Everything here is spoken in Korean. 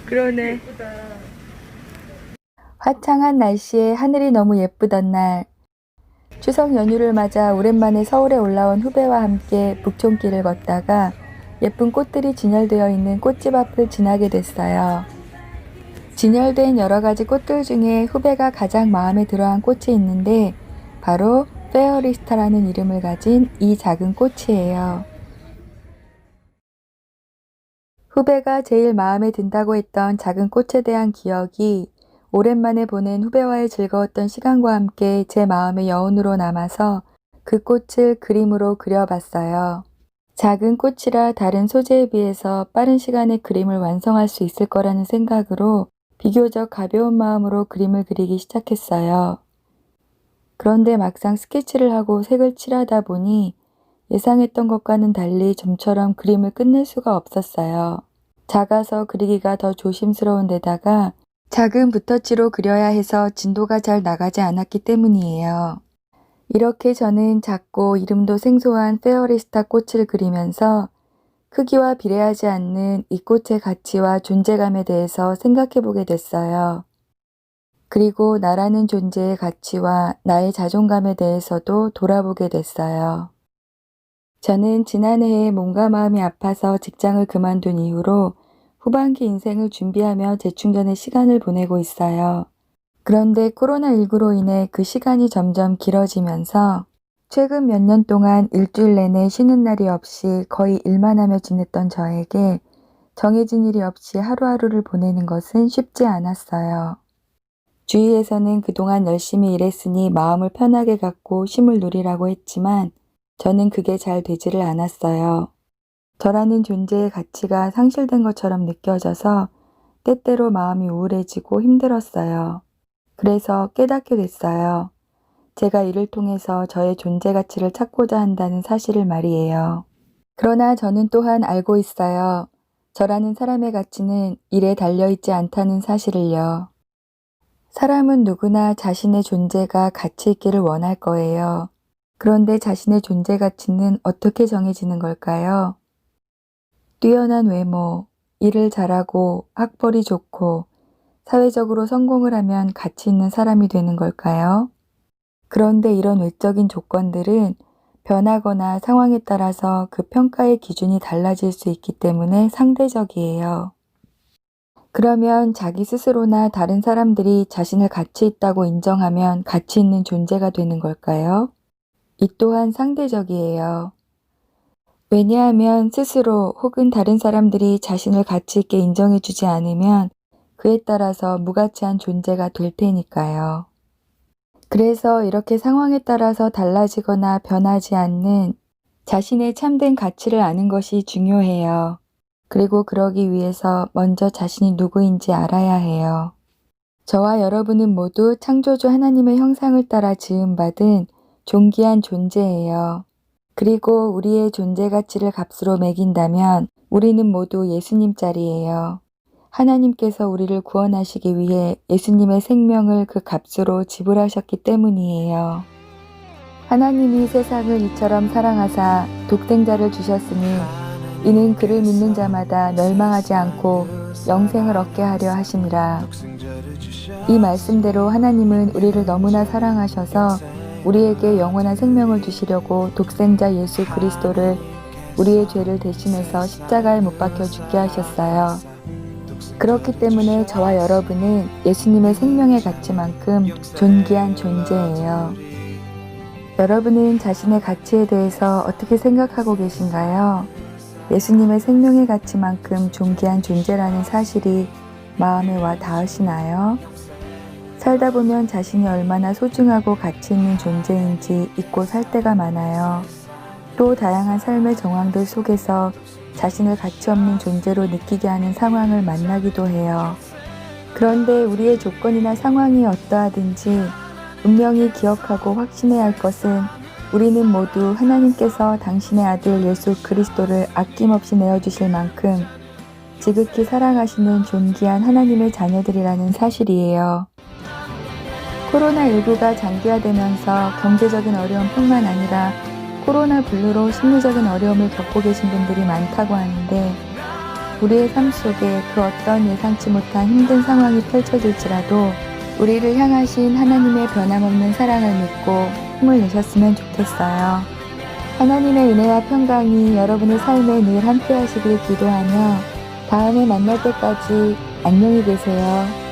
그러네. 예쁘다. 화창한 날씨에 하늘이 너무 예쁘던 날, 추석 연휴를 맞아 오랜만에 서울에 올라온 후배와 함께 북촌길을 걷다가 예쁜 꽃들이 진열되어 있는 꽃집 앞을 지나게 됐어요. 진열된 여러 가지 꽃들 중에 후배가 가장 마음에 들어한 꽃이 있는데 바로 페어리스타라는 이름을 가진 이 작은 꽃이에요. 후배가 제일 마음에 든다고 했던 작은 꽃에 대한 기억이 오랜만에 보낸 후배와의 즐거웠던 시간과 함께 제 마음의 여운으로 남아서 그 꽃을 그림으로 그려봤어요. 작은 꽃이라 다른 소재에 비해서 빠른 시간에 그림을 완성할 수 있을 거라는 생각으로 비교적 가벼운 마음으로 그림을 그리기 시작했어요. 그런데 막상 스케치를 하고 색을 칠하다 보니 예상했던 것과는 달리 좀처럼 그림을 끝낼 수가 없었어요. 작아서 그리기가 더 조심스러운 데다가 작은 붓터치로 그려야 해서 진도가 잘 나가지 않았기 때문이에요. 이렇게 저는 작고 이름도 생소한 페어리스타 꽃을 그리면서 크기와 비례하지 않는 이 꽃의 가치와 존재감에 대해서 생각해 보게 됐어요. 그리고 나라는 존재의 가치와 나의 자존감에 대해서도 돌아보게 됐어요. 저는 지난해에 몸과 마음이 아파서 직장을 그만둔 이후로 후반기 인생을 준비하며 재충전의 시간을 보내고 있어요. 그런데 코로나19로 인해 그 시간이 점점 길어지면서 최근 몇 년 동안 일주일 내내 쉬는 날이 없이 거의 일만 하며 지냈던 저에게 정해진 일이 없이 하루하루를 보내는 것은 쉽지 않았어요. 주위에서는 그동안 열심히 일했으니 마음을 편하게 갖고 쉼을 누리라고 했지만 저는 그게 잘 되지를 않았어요. 저라는 존재의 가치가 상실된 것처럼 느껴져서 때때로 마음이 우울해지고 힘들었어요. 그래서 깨닫게 됐어요. 제가 이를 통해서 저의 존재 가치를 찾고자 한다는 사실을 말이에요. 그러나 저는 또한 알고 있어요. 저라는 사람의 가치는 일에 달려있지 않다는 사실을요. 사람은 누구나 자신의 존재가 가치 있기를 원할 거예요. 그런데 자신의 존재 가치는 어떻게 정해지는 걸까요? 뛰어난 외모, 일을 잘하고 학벌이 좋고 사회적으로 성공을 하면 가치 있는 사람이 되는 걸까요? 그런데 이런 외적인 조건들은 변하거나 상황에 따라서 그 평가의 기준이 달라질 수 있기 때문에 상대적이에요. 그러면 자기 스스로나 다른 사람들이 자신을 가치 있다고 인정하면 가치 있는 존재가 되는 걸까요? 이 또한 상대적이에요. 왜냐하면 스스로 혹은 다른 사람들이 자신을 가치 있게 인정해주지 않으면 그에 따라서 무가치한 존재가 될 테니까요. 그래서 이렇게 상황에 따라서 달라지거나 변하지 않는 자신의 참된 가치를 아는 것이 중요해요. 그리고 그러기 위해서 먼저 자신이 누구인지 알아야 해요. 저와 여러분은 모두 창조주 하나님의 형상을 따라 지음받은 존귀한 존재예요. 그리고 우리의 존재 가치를 값으로 매긴다면 우리는 모두 예수님 짤이에요. 하나님께서 우리를 구원하시기 위해 예수님의 생명을 그 값으로 지불하셨기 때문이에요. 하나님이 세상을 이처럼 사랑하사 독생자를 주셨으니 이는 그를 믿는 자마다 멸망하지 않고 영생을 얻게 하려 하심이라. 이 말씀대로 하나님은 우리를 너무나 사랑하셔서 우리에게 영원한 생명을 주시려고 독생자 예수 그리스도를 우리의 죄를 대신해서 십자가에 못 박혀 죽게 하셨어요. 그렇기 때문에 저와 여러분은 예수님의 생명의 가치만큼 존귀한 존재예요. 여러분은 자신의 가치에 대해서 어떻게 생각하고 계신가요? 예수님의 생명의 가치만큼 존귀한 존재라는 사실이 마음에 와 닿으시나요? 살다 보면 자신이 얼마나 소중하고 가치 있는 존재인지 잊고 살 때가 많아요. 또 다양한 삶의 정황들 속에서 자신을 가치 없는 존재로 느끼게 하는 상황을 만나기도 해요. 그런데 우리의 조건이나 상황이 어떠하든지 분명히 기억하고 확신해야 할 것은 우리는 모두 하나님께서 당신의 아들 예수 그리스도를 아낌없이 내어주실 만큼 지극히 사랑하시는 존귀한 하나님의 자녀들이라는 사실이에요. 코로나19가 장기화되면서 경제적인 어려움뿐만 아니라 코로나 블루로 심리적인 어려움을 겪고 계신 분들이 많다고 하는데 우리의 삶 속에 그 어떤 예상치 못한 힘든 상황이 펼쳐질지라도 우리를 향하신 하나님의 변함없는 사랑을 믿고 힘을 내셨으면 좋겠어요. 하나님의 은혜와 평강이 여러분의 삶에 늘 함께 하시길 기도하며 다음에 만날 때까지 안녕히 계세요.